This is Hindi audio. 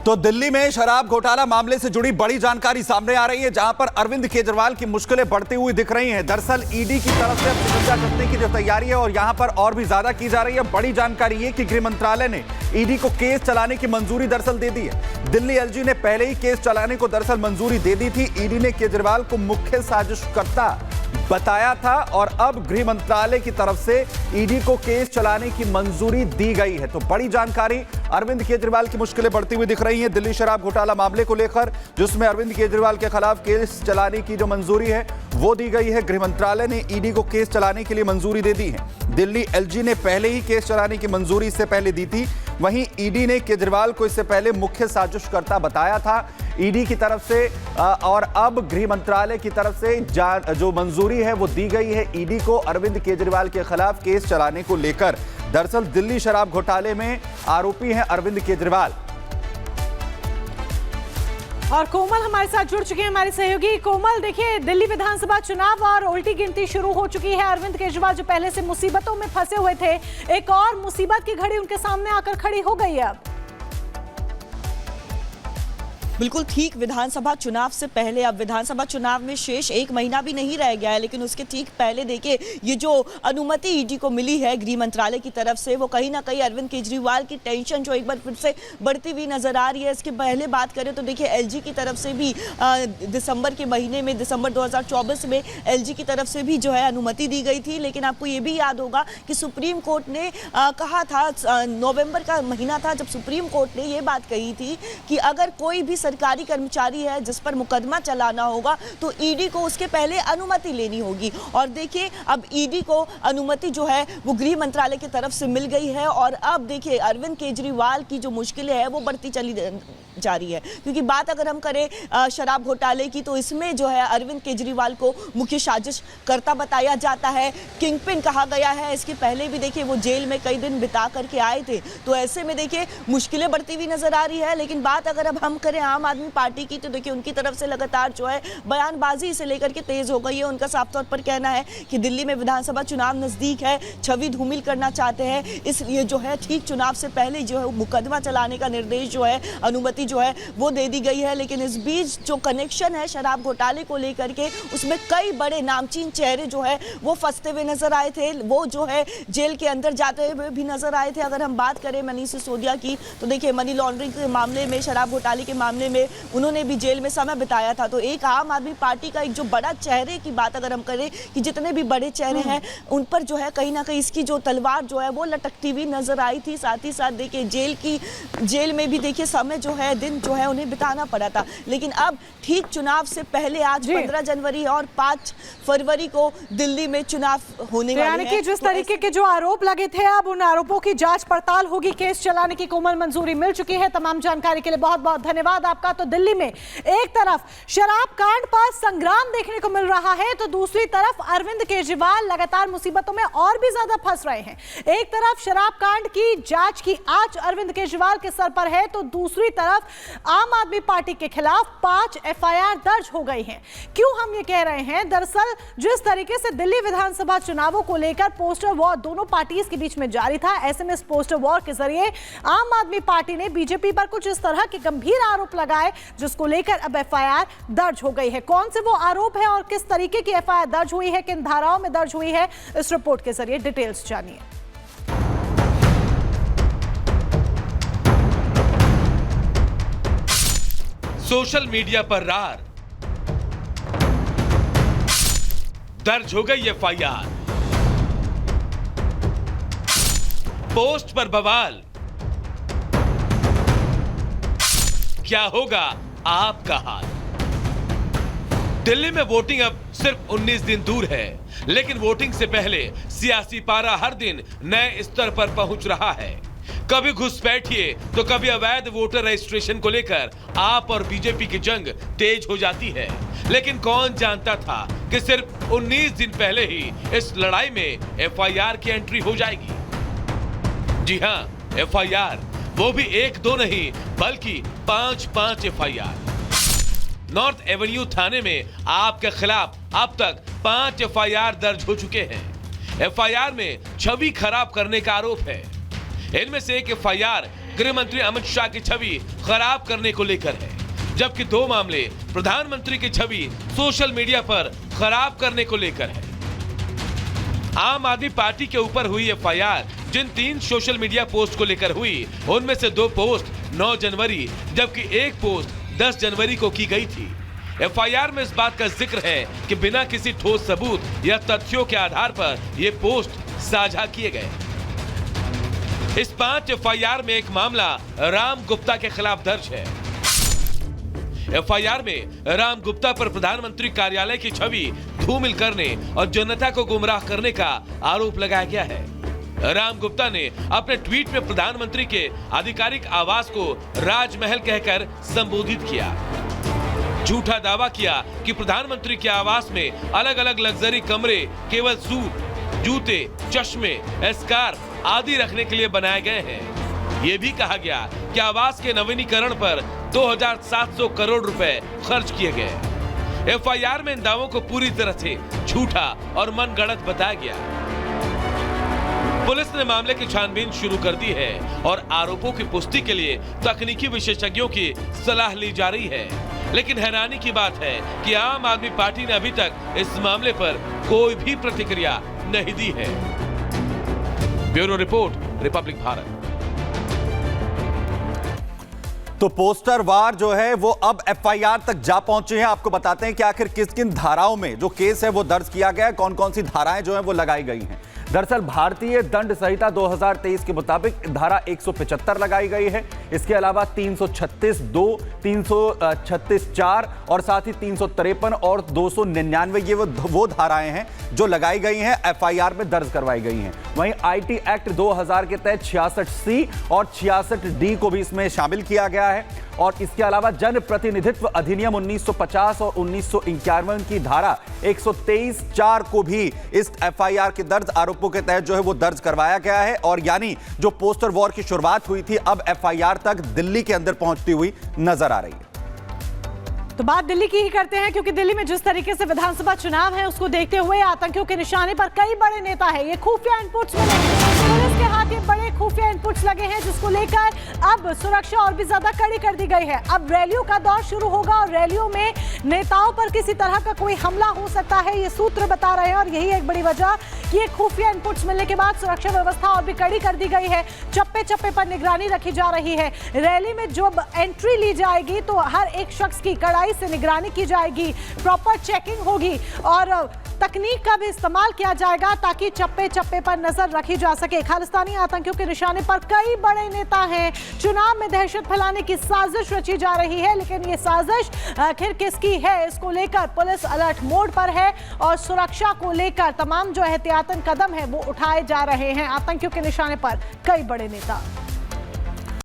तो दिल्ली में शराब घोटाला मामले से जुड़ी बड़ी जानकारी सामने आ रही है, जहां पर अरविंद केजरीवाल की मुश्किलें बढ़ती हुई दिख रही हैं। दरअसल ईडी की तरफ से शिकंजा कसने की जो तैयारी है और यहां पर और भी ज्यादा की जा रही है। बड़ी जानकारी ये कि गृह मंत्रालय ने ईडी को केस चलाने की मंजूरी दरअसल दे दी है। दिल्ली एलजी ने पहले ही केस चलाने को दरअसल मंजूरी दे दी थी। ईडी ने केजरीवाल को मुख्य साजिशकर्ता बताया था और अब गृह मंत्रालय की तरफ से ईडी को केस चलाने की मंजूरी दी गई है। तो बड़ी जानकारी, अरविंद केजरीवाल की मुश्किलें बढ़ती हुई दिख रही हैं दिल्ली शराब घोटाला मामले को लेकर, जिसमें अरविंद केजरीवाल के खिलाफ केस चलाने की जो मंजूरी है वो दी गई है। गृह मंत्रालय ने ईडी को केस चलाने के लिए मंजूरी दे दी है। दिल्ली एलजी ने पहले ही केस चलाने की मंजूरी इससे पहले दी थी। वहीं ईडी ने केजरीवाल को इससे पहले मुख्य साजिशकर्ता बताया था ईडी की तरफ से, और अब गृह मंत्रालय की तरफ से जो मंजूरी है वो दी गई है ईडी को अरविंद केजरीवाल के खिलाफ केस चलाने को लेकर। दरअसल दिल्ली शराब घोटाले में आरोपी हैं अरविंद केजरीवाल। और कोमल हमारे साथ जुड़ चुके हैं, हमारे सहयोगी। कोमल, देखिए दिल्ली विधानसभा चुनाव और उल्टी गिनती शुरू हो चुकी है। अरविंद केजरीवाल जो पहले से मुसीबतों में फंसे हुए थे, एक और मुसीबत की घड़ी उनके सामने आकर खड़ी हो गई है अब। बिल्कुल ठीक, विधानसभा चुनाव से पहले अब विधानसभा चुनाव में शेष एक महीना भी नहीं रह गया है, लेकिन उसके ठीक पहले देखिए ये जो अनुमति ईडी को मिली है गृह मंत्रालय की तरफ से, वो कहीं ना कहीं अरविंद केजरीवाल की टेंशन जो एक बार फिर से बढ़ती हुई नजर आ रही है। इसके पहले बात करें तो देखिए एलजी की तरफ से भी दिसंबर के महीने में, दिसंबर 2024 में एलजी की तरफ से भी जो है अनुमति दी गई थी। लेकिन आपको ये भी याद होगा कि सुप्रीम कोर्ट ने कहा था, नवंबर का महीना था जब सुप्रीम कोर्ट ने ये बात कही थी कि अगर कोई भी सरकारी कर्मचारी है जिस पर मुकदमा चलाना होगा तो ईडी को उसके पहले अनुमति लेनी होगी। और देखिए अब ईडी को अनुमति जो है वो गृह मंत्रालय की तरफ से मिल गई है। और अब देखिए अरविंद केजरीवाल की जो मुश्किलें हैं वो बढ़ती चली जा रही है, क्योंकि बात अगर हम करें शराब घोटाले की तो इसमें जो है अरविंद केजरीवाल को मुख्य साजिशकर्ता बताया जाता है, किंगपिन कहा गया है। इसके पहले भी देखिए वो जेल में कई दिन बिता करके आए थे, तो ऐसे में देखिए मुश्किलें बढ़ती हुई नजर आ रही है। लेकिन बात अगर अब हम करें आम आदमी पार्टी की तो देखिए उनकी तरफ से लगातार जो है बयानबाजी से लेकर के तेज हो गई है। उनका साफ तौर पर कहना है कि दिल्ली में विधानसभा चुनाव नजदीक है, छवि धूमिल करना चाहते हैं, इसलिए जो है ठीक चुनाव से पहले जो है मुकदमा चलाने का निर्देश जो है, अनुमति जो है वो दे दी गई है। लेकिन इस बीच जो कनेक्शन है शराब घोटाले को लेकर के, उसमें कई बड़े नामचीन चेहरे जो है वो फंसते हुए नजर आए थे, वो जो है जेल के अंदर जाते हुए भी नजर आए थे। अगर हम बात करें मनीष सिसोदिया की तो देखिए मनी लॉन्ड्रिंग के मामले में, शराब घोटाले के मामले में उन्होंने भी जेल में समय बिताया था। तो एक आम आदमी पार्टी का एक जो बड़ा चेहरे की बात अगर हम करें कि जितने भी बड़े चेहरे हैं उन पर जो है कहीं ना कहीं इसकी जो तलवार जो है वो लटकती हुई नजर आई थी। साथ ही साथ देखिए जेल में भी देखिए समय जो है, दिन जो है उन्हें बिताना पड़ा था। लेकिन अब ठीक चुनाव से पहले आज 15 जनवरी और 5 फरवरी को दिल्ली में चुनाव होने वाले हैं। यानी कि जिस तरीके के जो आरोप लगे थे अब उन आरोपों की जांच पड़ताल होगी। केस चलाने की कोमल मंजूरी मिल चुकी है। तमाम जानकारी के लिए बहुत बहुत धन्यवाद आपका। तो दिल्ली में एक तरफ शराब कांड पर संग्राम देखने को मिल रहा है तो दूसरी तरफ अरविंद केजरीवाल लगातार मुसीबतों में और भी ज्यादा फंस रहे हैं। एक तरफ शराब कांड की जांच की आंच अरविंद केजरीवाल के सर पर है तो दूसरी तरफ आम आदमी पार्टी के खिलाफ 5 एफआईआर दर्ज हो गई हैं। क्यों हम ये कह रहे हैं? दरअसल जिस तरीके से दिल्ली विधानसभा चुनावों को लेकर पोस्टर वॉर दोनों पार्टीज के बीच में जारी था, ऐसे में इस पोस्टर वॉर के जरिए आम आदमी पार्टी ने बीजेपी पर कुछ इस तरह के गंभीर आरोप लगाए जिसको लेकर अब एफआईआर दर्ज हो गई है। कौन से वो आरोप है और किस तरीके की एफआईआर दर्ज हुई है, किन धाराओं में दर्ज हुई है, इस रिपोर्ट के जरिए डिटेल्स जानिए। सोशल मीडिया पर रार, दर्ज हो गई एफआईआर, पोस्ट पर बवाल, क्या होगा आपका हाल? दिल्ली में वोटिंग अब सिर्फ 19 दिन दूर है, लेकिन वोटिंग से पहले सियासी पारा हर दिन नए स्तर पर पहुंच रहा है। कभी घुसपैठिए तो कभी अवैध वोटर रजिस्ट्रेशन को लेकर आप और बीजेपी की जंग तेज हो जाती है। लेकिन कौन जानता था कि सिर्फ 19 दिन पहले ही इस लड़ाई में एफआईआर की एंट्री हो जाएगी। जी हां, एफआईआर, वो भी 1-2 नहीं बल्कि 5 एफआईआर। नॉर्थ एवेन्यू थाने में आपके खिलाफ अब तक 5 एफआईआर दर्ज हो चुके हैं। एफआईआर में छवि खराब करने का आरोप है। इनमें से एक एफआईआर गृह मंत्री अमित शाह की छवि खराब करने को लेकर है, जबकि 2 मामले प्रधानमंत्री की छवि सोशल मीडिया पर खराब करने को लेकर है। आम आदमी पार्टी के ऊपर हुई एफआईआर जिन 3 सोशल मीडिया पोस्ट को लेकर हुई, उनमें से 2 पोस्ट 9 जनवरी जबकि 1 पोस्ट 10 जनवरी को की गई थी। एफआईआर में इस बात का जिक्र है कि बिना किसी ठोस सबूत या तथ्यों के आधार पर ये पोस्ट साझा किए गए। इस 5 एफआईआर में एक मामला राम गुप्ता के खिलाफ दर्ज है। एफआईआर में राम गुप्ता पर प्रधानमंत्री कार्यालय की छवि धूमिल करने और जनता को गुमराह करने का आरोप लगाया गया है। राम गुप्ता ने अपने ट्वीट में प्रधानमंत्री के आधिकारिक आवास को राजमहल कहकर संबोधित किया। झूठा दावा किया कि प्रधानमंत्री के आवास में अलग अलग लग्जरी कमरे केवल सूट, जूते, चश्मे, स्कार्फ आदि रखने के लिए बनाए गए हैं। यह भी कहा गया कि आवास के नवीनीकरण पर 2700 करोड़ रुपए खर्च किए गए। एफआईआर में इन दावों को पूरी तरह से झूठा और मनगढ़ंत बताया गया। पुलिस ने मामले की छानबीन शुरू कर दी है और आरोपों की पुष्टि के लिए तकनीकी विशेषज्ञों की सलाह ली जा रही है। लेकिन हैरानी की बात है कि आम आदमी पार्टी ने अभी तक इस मामले पर कोई भी प्रतिक्रिया नहीं दी है। Bureau report, Republic Bharat. तो पोस्टर वार जो है वो अब एफआईआर तक जा पहुंचे हैं। आपको बताते हैं कि आखिर किस किन धाराओं में जो केस है वो दर्ज किया गया है, कौन कौन सी धाराएं जो है वो लगाई गई हैं। दरअसल भारतीय दंड संहिता 2023 के मुताबिक धारा 175 लगाई गई है। इसके अलावा 336(2), 336(4) और साथ ही 353 और 299 ये वो धाराएं हैं जो लगाई गई हैं, एफआईआर में दर्ज करवाई गई हैं। वहीं आईटी एक्ट 2000 के तहत 66C और 66D को भी इसमें शामिल किया गया है। और इसके अलावा जन प्रतिनिधित्व अधिनियम 1950 और 1951 की धारा 123(4) को भी इस एफआईआर के दर्ज आरोपों के तहत जो है वो दर्ज करवाया गया है। और यानी जो पोस्टर वॉर की शुरुआत हुई थी अब एफआईआर तक दिल्ली के अंदर पहुंचती हुई नजर आ रही है। तो बात दिल्ली की ही करते हैं, क्योंकि दिल्ली में जिस तरीके से विधानसभा चुनाव है उसको देखते हुए आतंकियों के निशाने पर कई बड़े नेता हैं। ये खुफिया इनपुट्स मिले, पुलिस के हाथ ये बड़े खुफिया इनपुट्स लगे हैं जिसको लेकर अब सुरक्षा और भी ज्यादा कड़ी कर दी गई है। अब रैलियों का दौर शुरू होगा और रैलियों में नेताओं पर किसी तरह का कोई हमला हो सकता है, ये सूत्र बता रहे हैं। और यही एक बड़ी वजह कि ये खुफिया इनपुट्स मिलने के बाद सुरक्षा व्यवस्था और भी कड़ी कर दी गई है। चप्पे चप्पे पर निगरानी रखी जा रही है। रैली में जब एंट्री ली जाएगी तो हर एक शख्स की कड़ाई से निगरानी की जाएगी, प्रॉपर चेकिंग होगी और तकनीक का भी इस्तेमाल किया जाएगा ताकि चप्पे चप्पे पर नजर रखी जा सके। खालिस्तानी आतंकियों के निशाने पर कई बड़े नेता हैं। चुनाव में दहशत फैलाने की साजिश रची जा रही है, लेकिन ये साजिश आखिर किसकी है इसको लेकर पुलिस अलर्ट मोड पर है और सुरक्षा को लेकर तमाम जो एहतियातन कदम है वो उठाए जा रहे हैं। आतंकियों के निशाने पर कई बड़े नेता।